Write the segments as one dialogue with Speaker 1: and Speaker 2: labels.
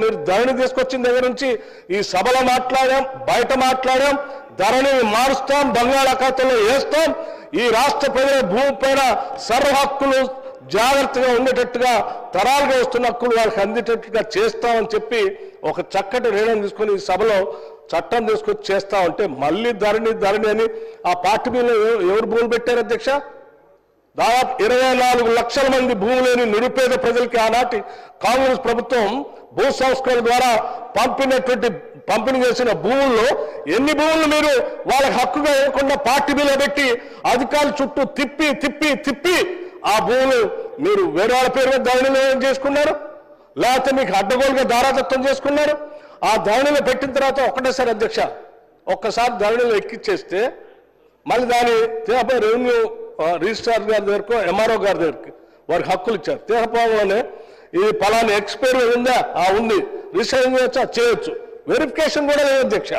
Speaker 1: మీరు ధరణి తీసుకొచ్చిన దగ్గర నుంచి ఈ సభలో మాట్లాడాం, బయట మాట్లాడాం, ధరణిని మారుస్తాం, బంగాళాఖాతంలో వేస్తాం, ఈ రాష్ట్ర ప్రజల భూమి పైన సర్వ హక్కులు జాగ్రత్తగా ఉండేటట్టుగా తరాలుగా వస్తున్న హక్కులు వాళ్ళకి అందేటట్టుగా చేస్తామని చెప్పి ఒక చక్కటి నిర్ణయం తీసుకొని ఈ సభలో చట్టం తీసుకొచ్చి చేస్తామంటే మళ్ళీ ధరణి అని ఆ పార్టీ మీద ఎవరు భూములు పెట్టారు అధ్యక్ష? దాదాపు 24 లక్షల మంది భూమి లేని నిరుపేద ప్రజలకి ఆనాటి కాంగ్రెస్ ప్రభుత్వం భూ సంస్కరణ ద్వారా పంపిణీ చేసిన భూముల్లో ఎన్ని భూములు మీరు వాళ్ళకి హక్కుగా ఇవ్వకుండా పార్టీ బిల్లు పెట్టి అధికారుల చుట్టూ తిప్పి ఆ భూములు మీరు వేరే వాళ్ళ పేరు మీద ధరణిలో చేసుకున్నారు, లేకపోతే మీకు అడ్డగోలుగా దారాదత్తం చేసుకున్నారు. ఆ ధరణిలో పెట్టిన తర్వాత ఒకటేసారి అధ్యక్ష ఒక్కసారి ధరణిలో ఎక్కిచ్చేస్తే మళ్ళీ దాని తీరపై రెవెన్యూ రిజిస్ట్రార్ గారి దగ్గరకు ఎంఆర్ఓ గారి దగ్గరికి వారికి హక్కులు ఇచ్చారు. తీరపోవడంలోనే ఇది పలానా ఎక్స్పైరీ ఉందా? ఉంది. రిజిస్ట్రేషన్ చేయొచ్చు. వెరిఫికేషన్ కూడా లేదు అధ్యక్ష.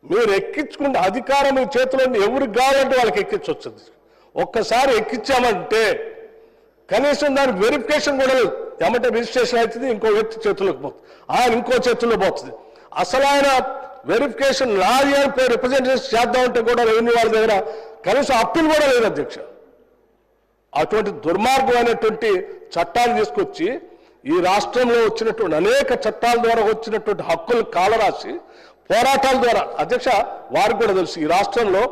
Speaker 1: మీరు ఎక్కించుకుంటే అధికారం మీ చేతిలో ఎవరికి కావాలంటే వాళ్ళకి ఎక్కించవచ్చు. ఒక్కసారి ఎక్కించామంటే కనీసం దానికి వెరిఫికేషన్ కూడా లేదు. ఏమంటే రిజిస్ట్రేషన్ అవుతుంది, ఇంకో వ్యక్తి చేతుల్లోకి పోతుంది, ఆయన ఇంకో చేతుల్లో పోతుంది. అసలు ఆయన వెరిఫికేషన్ నాది అని రిప్రజెంటేషన్ చేద్దామంటే కూడా రెవెన్యూ వాళ్ళ దగ్గర కనీసం అప్పీల్ కూడా లేదు అధ్యక్ష. అటువంటి దుర్మార్గమైనటువంటి చట్టాలు తీసుకొచ్చి ఈ రాష్ట్రంలో వచ్చినటువంటి అనేక చట్టాల ద్వారా వచ్చినటువంటి హక్కులు కాలరాసి పోరాటాల ద్వారా అధ్యక్ష వారికి కూడా తెలుసు ఈ రాష్ట్రంలో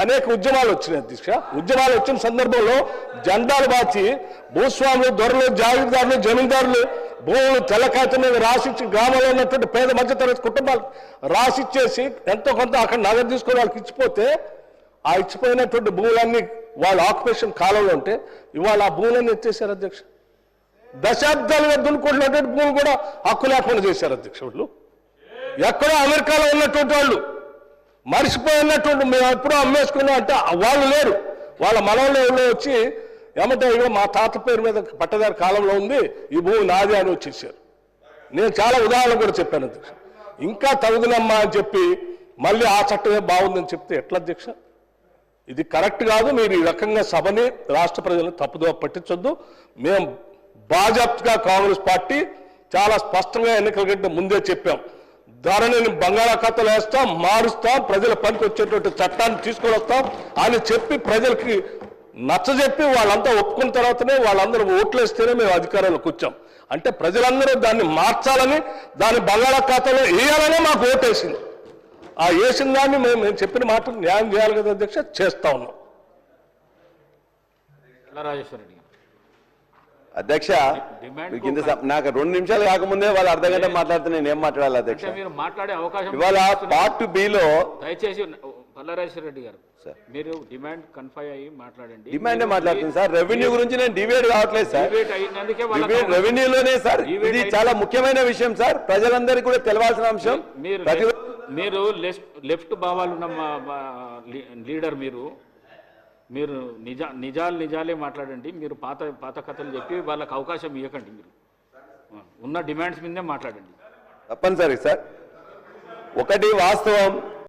Speaker 1: అనేక ఉద్యమాలు వచ్చినాయి అధ్యక్ష. ఉద్యమాలు వచ్చిన సందర్భంలో జెండాలు బాచి భూస్వాములు, దొరలు, జాగీర్దారులు, జమీందారులు భూములు తెల్లకాయత మీద రాసిచ్చి గ్రామంలో ఉన్నటువంటి పేద మధ్యతరగతి కుటుంబాలు రాసిచ్చేసి ఎంతో కొంత అక్కడ నగదు తీసుకొని వాళ్ళకి ఇచ్చిపోతే ఆ ఇచ్చిపోయినటువంటి భూములన్నీ వాళ్ళ ఆక్యుపేషన్ కాలంలో ఉంటే ఇవాళ ఆ భూములన్నీ ఎత్తేసారు అధ్యక్ష. దశాబ్దాలుగా దున్నుకుంటున్నటువంటి భూములు కూడా హక్కు లేకుండా చేశారు అధ్యక్ష. వాళ్ళు ఎక్కడో అమెరికాలో ఉన్నటువంటి వాళ్ళు మరిచిపోయినటువంటి మేము ఎప్పుడో అమ్మేసుకున్నాం అంటే వాళ్ళు లేరు. వాళ్ళ మనవల్లో ఎవరో వచ్చి ఏమంటే ఇక మా తాత పేరు మీద పట్టదారి కాలంలో ఉంది, ఈ భూమి నాది అని వచ్చేసారు. నేను చాలా ఉదాహరణలు కూడా చెప్పాను అధ్యక్ష. ఇంకా తగుదనమ్మా అని చెప్పి మళ్ళీ ఆ చట్టమే బాగుందని చెప్తే ఎట్లా అధ్యక్ష? ఇది కరెక్ట్ కాదు. మీరు ఈ రకంగా సభని రాష్ట్ర ప్రజలను తప్పుదోవ పట్టించొద్దు. మేము బాజాప్తుగా కాంగ్రెస్ పార్టీ చాలా స్పష్టంగా ఎన్నికల కంటే ముందే చెప్పాం, ధరణిని బంగాళాఖాతంలో వేస్తాం, మారుస్తాం, ప్రజల పనికి వచ్చేటువంటి చట్టాన్ని తీసుకొని వస్తాం అని చెప్పి ప్రజలకి నచ్చజెప్పి వాళ్ళంతా ఒప్పుకున్న తర్వాతనే వాళ్ళందరూ ఓట్లు వేస్తేనే మేము అధికారంలోకి వచ్చాం. అంటే ప్రజలందరూ దాన్ని మార్చాలని, దాన్ని బంగాళాఖాతంలో వేయాలనే మాకు ఓటేసింది. ఆ వేసిన దాన్ని మేము చెప్పిన మాట న్యాయం చేయాలి కదా అధ్యక్ష, చేస్తా ఉన్నాం.
Speaker 2: అధ్యక్ష నాకు 2 నిమిషాలు కాకముందే వాళ్ళు అర్ధ గంట మాట్లాడితే నేను ఏం మాట్లాడాలి అధ్యక్ష?
Speaker 3: మీరు మాట్లాడే అవకాశం
Speaker 2: ఇవాళ పార్ట్ బిలో
Speaker 3: దయచేసి పల్లారాజేశ్వర రెడ్డి గారు మీరు డిమాండ్ కన్ఫై అయ్యి మాట్లాడండి.
Speaker 2: డిమాండే మాట్లాడుతుంది సార్. రెవెన్యూ గురించి నేను డిబేట్ కావట్లేదు సార్. రెవెన్యూలోనే సార్ ఇది చాలా ముఖ్యమైన విషయం సార్, ప్రజలందరికీ కూడా తెలవాల్సిన అంశం.
Speaker 3: మీరు లెఫ్ట్ భావాలున్న లీడర్, మీరు నిజాలే మాట్లాడండి. మీరు పాత కథలు చెప్పి వాళ్ళకి అవకాశం ఇవ్వకండి. మీరు ఉన్న డిమాండ్స్ మీదే మాట్లాడండి.
Speaker 2: తప్పనిసరి సార్. ఒకటి వాస్తవం,